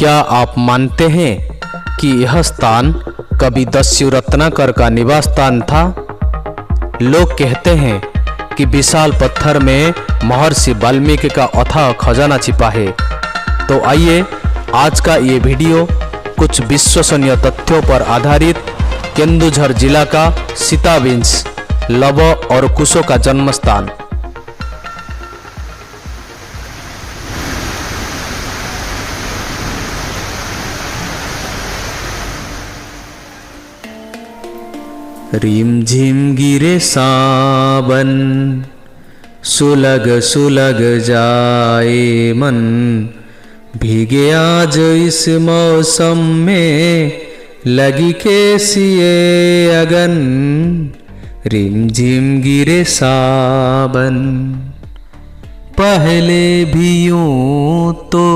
क्या आप मानते हैं कि यह स्थान कभी दस्यु रत्नाकर का निवास स्थान था? लोग कहते हैं कि विशाल पत्थर में महर्षि वाल्मीकि का अथाह खजाना छिपा है। तो आइए आज का ये वीडियो कुछ विश्वसनीय तथ्यों पर आधारित केंदुझर जिला का सीताविंश, लव और कुशों का जन्म स्थान। रिम झिम गिरे सावन, सुलग सुलग जाए मन, भीगे आज इस मौसम में, लगी कैसी ये अगन। रिम झिम गिरे सावन, पहले भी यूं तो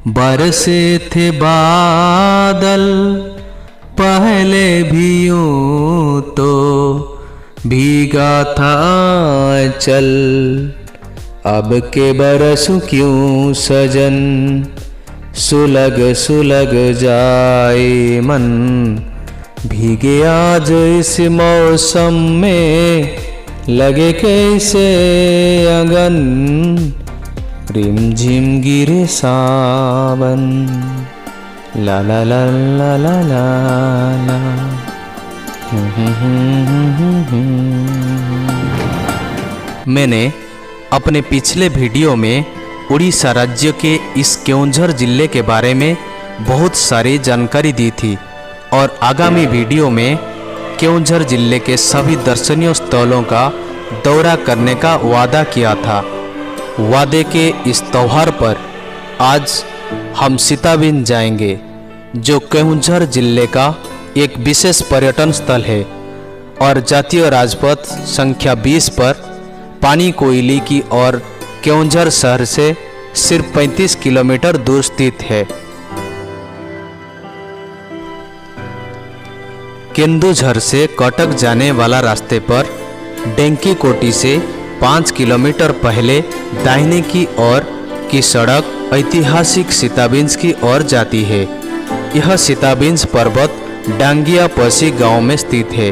बरसे थे बादल, पहले भी यूं तो भीगा था चल, अब के बरसों क्यों सजन, सुलग सुलग जाए मन, भीगे आज इस मौसम में, लगे कैसे अगन। रिम झिम गिरे सावन, ला ला ला ला ला ला ला। मैंने अपने पिछले वीडियो में उड़ीसा राज्य के इस केओंझर जिले के बारे में बहुत सारी जानकारी दी थी और आगामी वीडियो में केओंझर जिले के सभी दर्शनीय स्थलों का दौरा करने का वादा किया था। वादे के इस त्योहार पर आज हम सीताविंश जाएंगे, जो केओंझर जिले का एक विशेष पर्यटन स्थल है और जातीय राजपथ संख्या 20 पर पानी कोयली की ओर केओंझर शहर से सिर्फ 35 किलोमीटर दूर स्थित है। केंदुझर से कटक जाने वाला रास्ते पर डेंकी कोटी से 5 किलोमीटर पहले दाहिने की ओर की सड़क ऐतिहासिक सीताविंश की ओर जाती है। यह सीताविंश पर्वत डांगिया पसी गांव में स्थित है,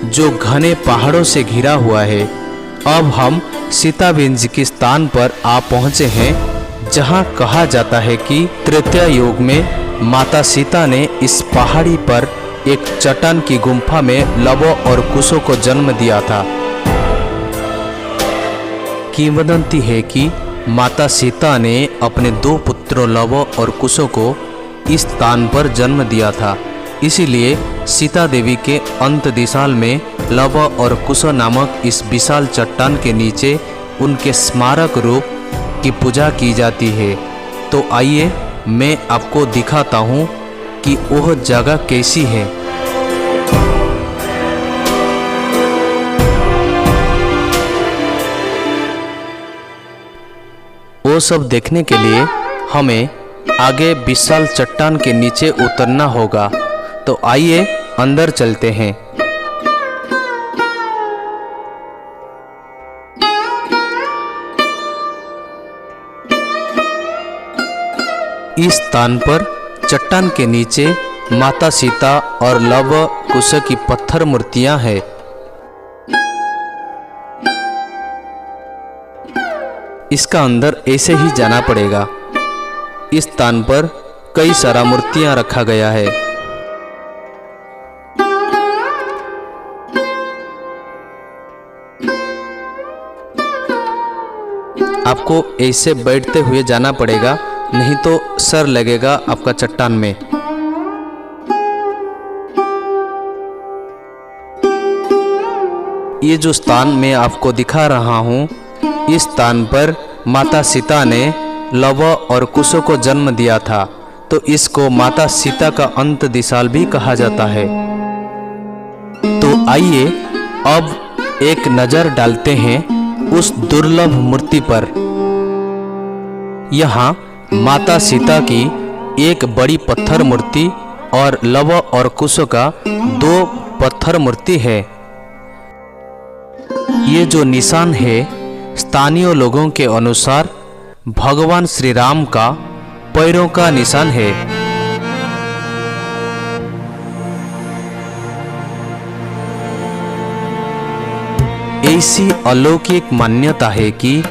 जो घने पहाड़ों से घिरा हुआ है। अब हम सीताविंश के स्थान पर आ पहुंचे हैं, जहां कहा जाता है कि त्रेता युग में माता सीता ने इस पहाड़ी पर एक चट्टान की गुफा में लव और कुशों को जन्म दिया था। किंवदंती है कि माता सीता ने अपने 2 पुत्रों लव और कुशों को इस स्थान पर जन्म दिया था। इसीलिए सीता देवी के अंत दिशाल में लव और कुश नामक इस विशाल चट्टान के नीचे उनके स्मारक रूप की पूजा की जाती है। तो आइए मैं आपको दिखाता हूँ कि वह जगह कैसी है। वो सब देखने के लिए हमें आगे विशाल चट्टान के नीचे उतरना होगा। तो आइए अंदर चलते हैं। इस स्थान पर चट्टान के नीचे माता सीता और लव कुश की पत्थर मूर्तियां हैं। इसका अंदर ऐसे ही जाना पड़ेगा। इस स्थान पर कई सारा मूर्तियां रखा गया है। आपको ऐसे बैठते हुए जाना पड़ेगा, नहीं तो सर लगेगा आपका चट्टान में। ये जो स्थान मैं आपको दिखा रहा हूँ, इस स्थान पर माता सीता ने लव और कुशों को जन्म दिया था, तो इसको माता सीता का अंत दिशाल भी कहा जाता है। तो आइए अब एक नज़र डालते हैं उस दुर्लभ मूर्ति पर। यहाँ माता सीता की एक बड़ी पत्थर मूर्ति और लव और कुश का 2 पत्थर मूर्ति है। ये जो निशान है स्थानीय लोगों के अनुसार भगवान श्री राम का पैरों का निशान है। ऐसी अलौकिक मान्यता है कि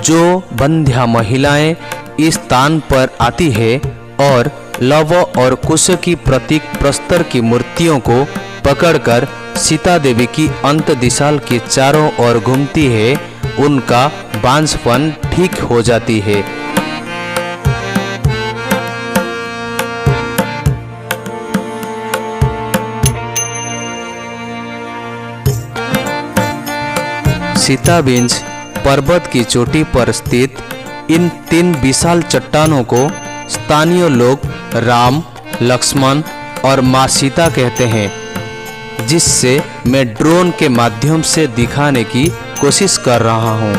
जो बंध्या महिलाएं इस स्थान पर आती है और लव और कुश की प्रतीक प्रस्तर की मूर्तियों को पकड़कर सीता देवी की अंत दिशाल के चारों ओर घूमती है, उनका बांझपन ठीक हो जाती है। सीताबिंज पर्वत की चोटी पर स्थित इन 3 विशाल चट्टानों को स्थानीय लोग राम, लक्ष्मण और मां सीता कहते हैं, जिससे मैं ड्रोन के माध्यम से दिखाने की कोशिश कर रहा हूं।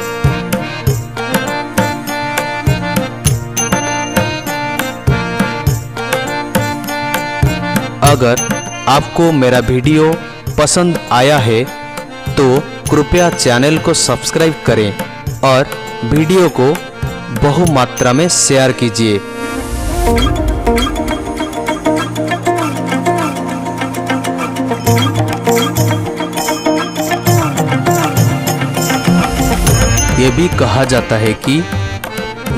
अगर आपको मेरा वीडियो पसंद आया है तो कृपया चैनल को सब्सक्राइब करें और वीडियो को बहुमात्रा में शेयर कीजिए। ये भी कहा जाता है कि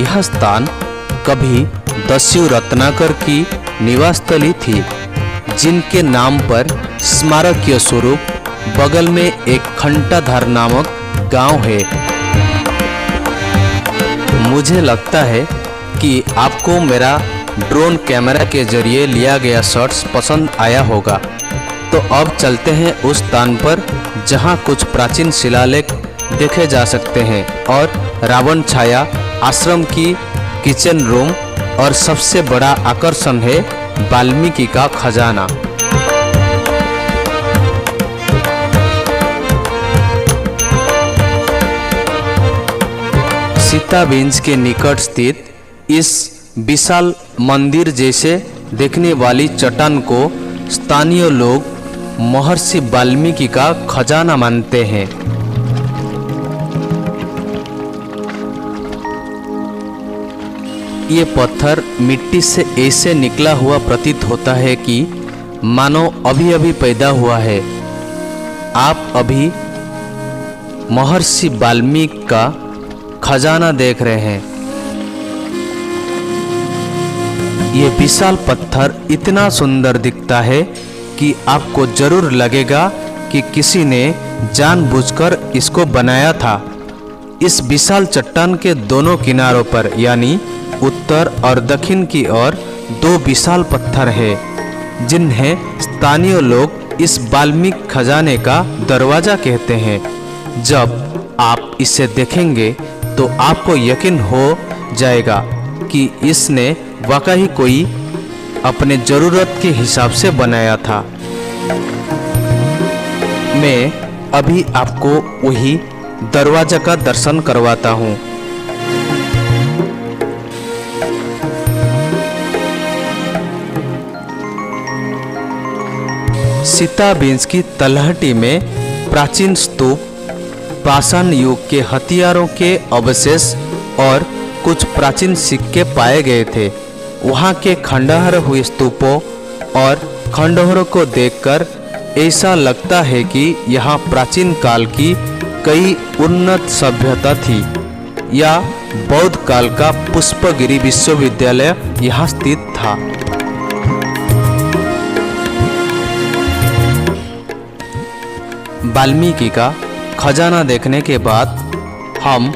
यह स्थान कभी दस्यु रत्नाकर की निवास स्थली थी, जिनके नाम पर स्मारकीय स्वरूप बगल में एक खंटाधार नामक गांव है। मुझे लगता है कि आपको मेरा ड्रोन कैमरा के जरिए लिया गया शॉट्स पसंद आया होगा। तो अब चलते हैं उस स्थान पर जहां कुछ प्राचीन शिलालेख देखे जा सकते हैं और रावण छाया आश्रम की किचन रूम और सबसे बड़ा आकर्षण है वाल्मीकि का खजाना। सीताबिंज के निकट स्थित इस विशाल मंदिर जैसे देखने वाली चट्टान को स्थानीय लोग महर्षि वाल्मीकि का खजाना मानते हैं। ये पत्थर मिट्टी से ऐसे निकला हुआ प्रतीत होता है कि मानो अभी अभी पैदा हुआ है। आप अभी महर्षि वाल्मीकि का खजाना देख रहे हैं। ये विशाल पत्थर इतना सुंदर दिखता है कि आपको जरूर लगेगा कि किसी ने जानबूझकर इसको बनाया था। इस विशाल चट्टान के दोनों किनारों पर यानी उत्तर और दक्षिण की ओर 2 विशाल पत्थर हैं, जिन्हें स्थानीय लोग इस वाल्मीकि खजाने का दरवाजा कहते हैं। जब आप इसे देखेंगे तो आपको यकीन हो जाएगा कि इसने वाकई कोई अपने जरूरत के हिसाब से बनाया था। मैं अभी आपको वही दरवाजा का दर्शन करवाता हूँ। सीताबिंज की तलहटी में प्राचीन स्तूप, पाषाण युग के हथियारों के अवशेष और कुछ प्राचीन सिक्के पाए गए थे। वहां के खंडहर हुए स्तूपों और खंडहरों को देखकर ऐसा लगता है कि यहाँ प्राचीन काल की कई उन्नत सभ्यता थी या बौद्ध काल का पुष्पगिरी विश्वविद्यालय यहाँ स्थित था। वाल्मीकि का खजाना देखने के बाद हम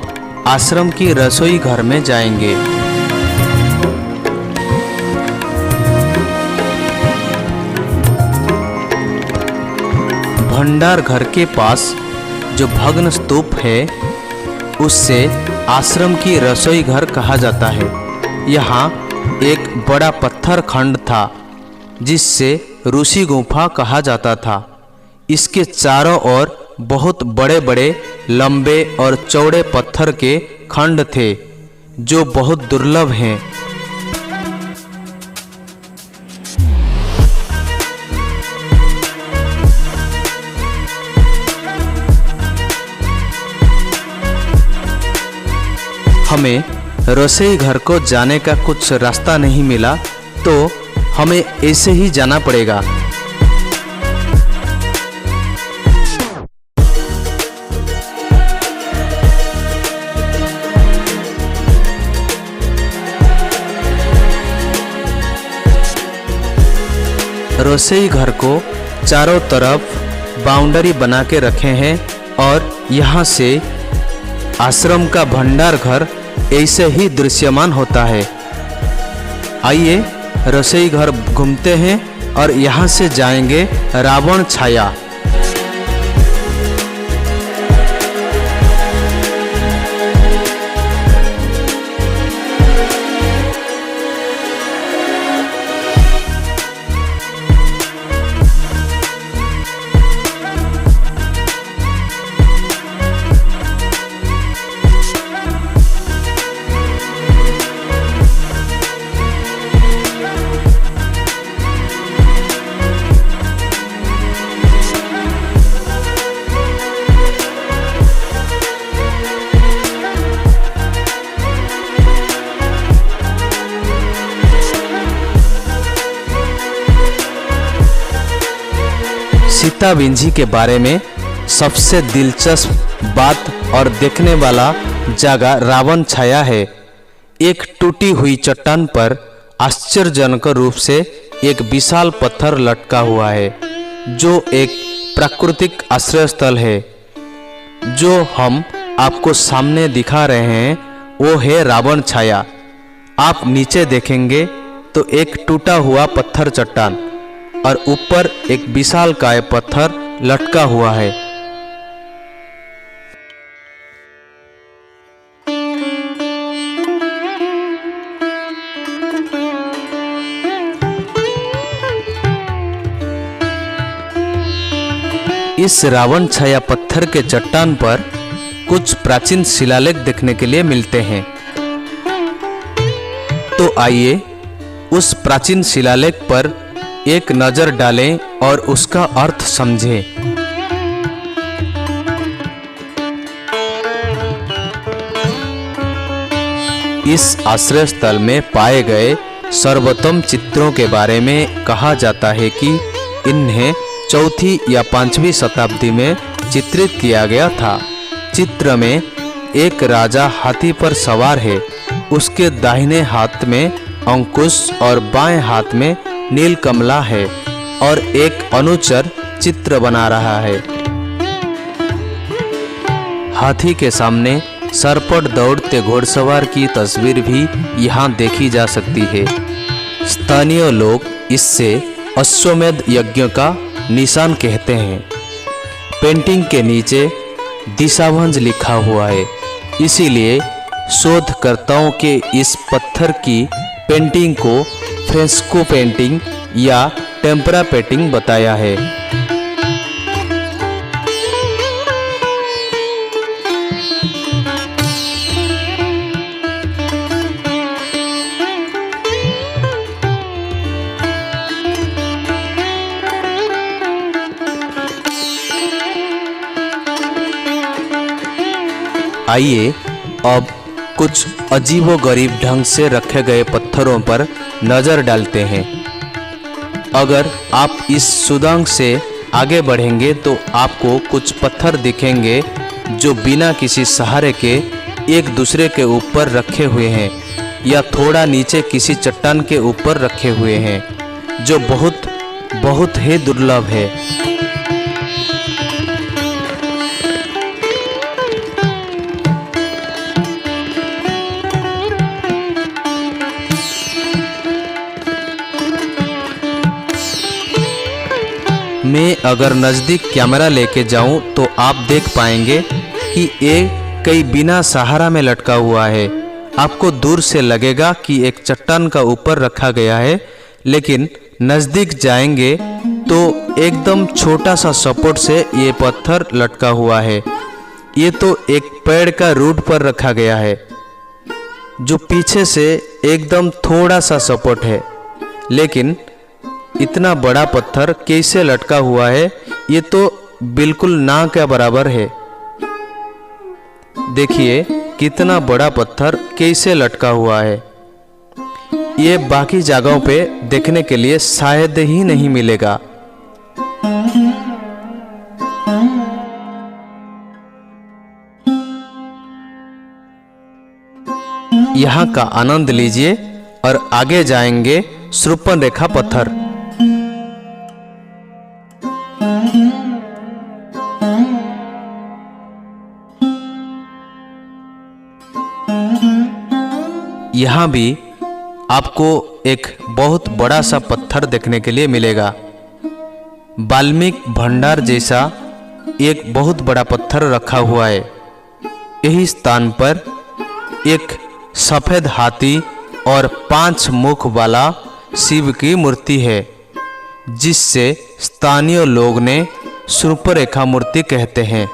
आश्रम की रसोई घर में जाएंगे। भंडार घर के पास जो भग्न स्तूप है उससे आश्रम की रसोई घर कहा जाता है। यहाँ एक बड़ा पत्थर खंड था जिससे ऋषि गुफा कहा जाता था। इसके चारों ओर बहुत बड़े बड़े लंबे और चौड़े पत्थर के खंड थे जो बहुत दुर्लभ हैं। हमें रसोई घर को जाने का कुछ रास्ता नहीं मिला तो हमें ऐसे ही जाना पड़ेगा। रसोई घर को चारों तरफ बाउंड्री बना के रखे हैं और यहाँ से आश्रम का भंडार घर ऐसे ही दृश्यमान होता है। आइए रसोई घर घूमते हैं और यहाँ से जाएंगे रावण छाया। सीता विंझी के बारे में सबसे दिलचस्प बात और देखने वाला जगह रावण छाया है। एक टूटी हुई चट्टान पर आश्चर्यजनक रूप से एक विशाल पत्थर लटका हुआ है, जो एक प्राकृतिक आश्रय स्थल है। जो हम आपको सामने दिखा रहे हैं वो है रावण छाया। आप नीचे देखेंगे तो एक टूटा हुआ पत्थर चट्टान और ऊपर एक विशालकाय पत्थर लटका हुआ है। इस रावण छाया पत्थर के चट्टान पर कुछ प्राचीन शिलालेख देखने के लिए मिलते हैं। तो आइए उस प्राचीन शिलालेख पर एक नजर डालें और उसका अर्थ समझें। इस आश्रय स्थल में पाए गए सर्वोत्तम चित्रों के बारे में कहा जाता है कि इन्हें चौथी या 5वीं शताब्दी में चित्रित किया गया था। चित्र में एक राजा हाथी पर सवार है, उसके दाहिने हाथ में अंकुश और बाएं हाथ में नीलकमला है और एक अनुचर चित्र बना रहा है। हाथी के सामने सरपट दौड़ते घोड़सवार की तस्वीर भी यहाँ देखी जा सकती है। स्थानीय लोग इससे अश्वमेध यज्ञ का निशान कहते हैं। पेंटिंग के नीचे दिशाभंज लिखा हुआ है, इसीलिए शोधकर्ताओं के इस पत्थर की पेंटिंग को फ्रेस्को पेंटिंग या टेम्परा पेंटिंग बताया है। आइए अब कुछ अजीबोगरीब ढंग से रखे गए पत्थरों पर नजर डालते हैं। अगर आप इस सुरंग से आगे बढ़ेंगे तो आपको कुछ पत्थर दिखेंगे जो बिना किसी सहारे के एक दूसरे के ऊपर रखे हुए हैं या थोड़ा नीचे किसी चट्टान के ऊपर रखे हुए हैं, जो बहुत ही दुर्लभ है। मैं अगर नज़दीक कैमरा लेके जाऊं तो आप देख पाएंगे कि ये कई बिना सहारा में लटका हुआ है। आपको दूर से लगेगा कि एक चट्टान का ऊपर रखा गया है, लेकिन नज़दीक जाएंगे तो एकदम छोटा सा सपोर्ट से ये पत्थर लटका हुआ है। ये तो एक पेड़ का रूट पर रखा गया है, जो पीछे से एकदम थोड़ा सा सपोर्ट है, लेकिन इतना बड़ा पत्थर कैसे लटका हुआ है ये तो बिल्कुल ना के बराबर है। देखिए कितना बड़ा पत्थर कैसे लटका हुआ है। ये बाकी जगहों पे देखने के लिए शायद ही नहीं मिलेगा। यहाँ का आनंद लीजिए और आगे जाएंगे शूर्पणरेखा पत्थर। यहाँ भी आपको एक बहुत बड़ा सा पत्थर देखने के लिए मिलेगा। वाल्मीकि भंडार जैसा एक बहुत बड़ा पत्थर रखा हुआ है। यही स्थान पर एक सफेद हाथी और 5 मुख वाला शिव की मूर्ति है, जिससे स्थानीय लोग ने शूर्पणरेखा मूर्ति कहते हैं।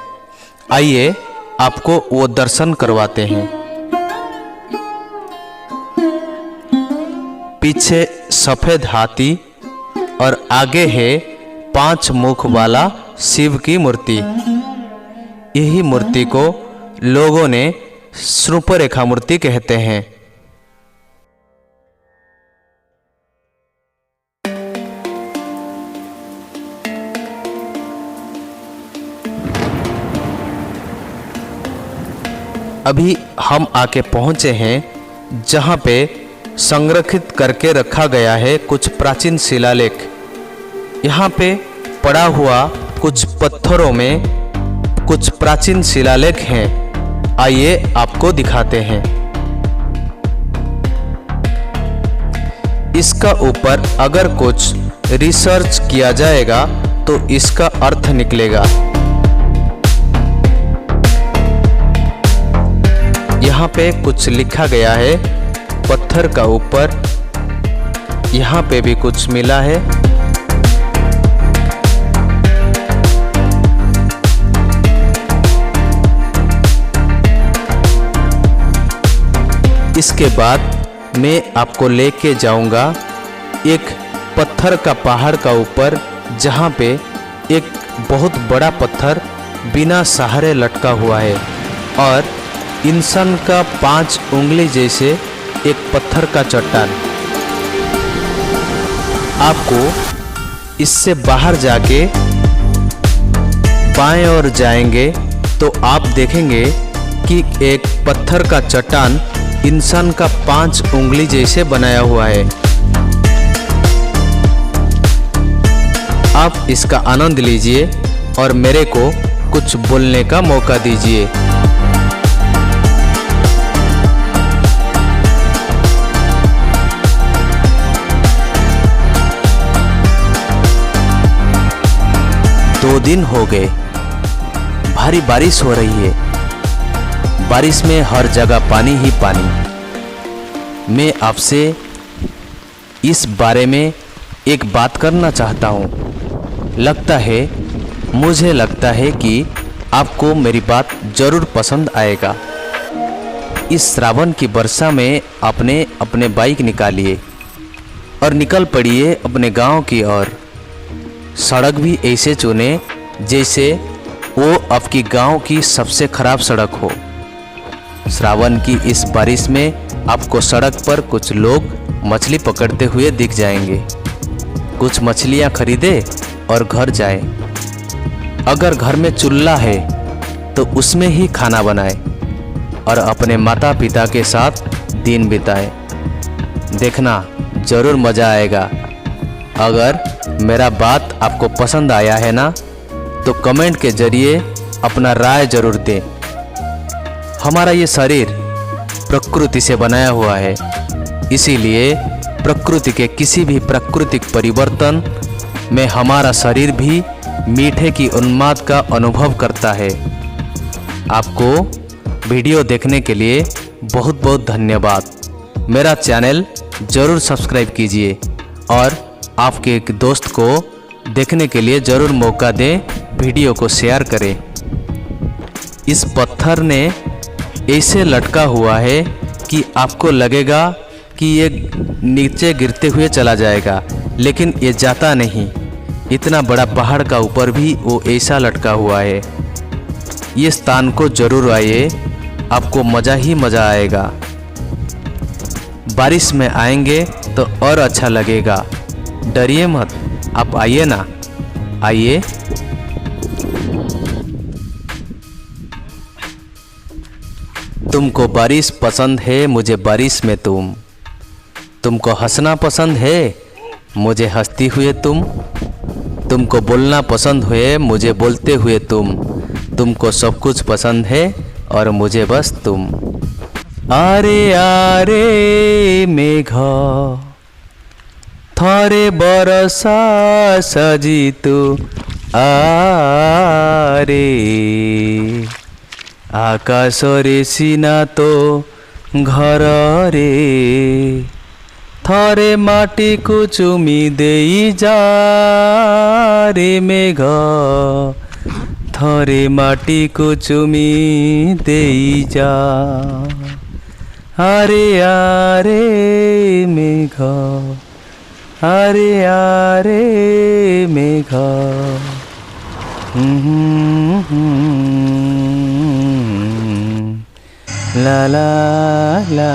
आइए आपको वो दर्शन करवाते हैं। पीछे सफेद हाथी और आगे है 5 मुख वाला शिव की मूर्ति। यही मूर्ति को लोगों ने शूर्पणरेखा मूर्ति कहते हैं। अभी हम आके पहुंचे हैं जहां पे संरक्षित करके रखा गया है कुछ प्राचीन शिलालेख। यहाँ पे पड़ा हुआ कुछ पत्थरों में कुछ प्राचीन शिलालेख हैं। आइए आपको दिखाते हैं। इसका ऊपर अगर कुछ रिसर्च किया जाएगा तो इसका अर्थ निकलेगा। यहाँ पे कुछ लिखा गया है पत्थर का ऊपर। यहाँ पे भी कुछ मिला है। इसके बाद मैं आपको लेके जाऊंगा एक पत्थर का पहाड़ का ऊपर, जहाँ पे एक बहुत बड़ा पत्थर बिना सहारे लटका हुआ है और इंसान का 5 उंगली जैसे एक पत्थर का चट्टान। आपको इससे बाहर जाके बाएं ओर जाएंगे तो आप देखेंगे कि एक पत्थर का चट्टान इंसान का 5 उंगली जैसे बनाया हुआ है। आप इसका आनंद लीजिए और मेरे को कुछ बोलने का मौका दीजिए। दो दिन हो गए, भारी बारिश हो रही है। बारिश में हर जगह पानी ही पानी। मैं आपसे इस बारे में एक बात करना चाहता हूँ। मुझे लगता है कि आपको मेरी बात जरूर पसंद आएगा। इस श्रावण की वर्षा में आपने अपने बाइक निकालिए और निकल पड़िए अपने गांव की ओर। सड़क भी ऐसे चुने जैसे वो आपकी गांव की सबसे खराब सड़क हो। श्रावण की इस बारिश में आपको सड़क पर कुछ लोग मछली पकड़ते हुए दिख जाएंगे। कुछ मछलियां खरीदे और घर जाए। अगर घर में चूल्हा है तो उसमें ही खाना बनाए और अपने माता पिता के साथ दिन बिताए। देखना जरूर मज़ा आएगा। अगर मेरा बात आपको पसंद आया है ना, तो कमेंट के जरिए अपना राय जरूर दें। हमारा ये शरीर प्रकृति से बनाया हुआ है, इसीलिए प्रकृति के किसी भी प्राकृतिक परिवर्तन में हमारा शरीर भी मीठे की उन्माद का अनुभव करता है। आपको वीडियो देखने के लिए बहुत बहुत धन्यवाद। मेरा चैनल ज़रूर सब्सक्राइब कीजिए और आपके एक दोस्त को देखने के लिए ज़रूर मौका दें। वीडियो को शेयर करें। इस पत्थर ने ऐसे लटका हुआ है कि आपको लगेगा कि ये नीचे गिरते हुए चला जाएगा, लेकिन ये जाता नहीं। इतना बड़ा पहाड़ का ऊपर भी वो ऐसा लटका हुआ है। ये स्थान को जरूर आइए आपको मज़ा ही मज़ा आएगा। बारिश में आएंगे तो और अच्छा लगेगा। डरिए मत, आप आइए ना, आइए। तुमको बारिश पसंद है, मुझे बारिश में तुम। तुमको हंसना पसंद है, मुझे हंसती हुए तुम। तुमको बोलना पसंद हुए, मुझे बोलते हुए तुम। तुमको सब कुछ पसंद है और मुझे बस तुम। आरे आरे मेघा थरे बरसा सजितु आरे। आकाशरे सीना तो घर रे। थरे माटी को चुमी देई जा रे मेघ। थरे माटी को चुमी देई जा। आरे आरे मेघ, आरे आरे मेघ। ला ला ला।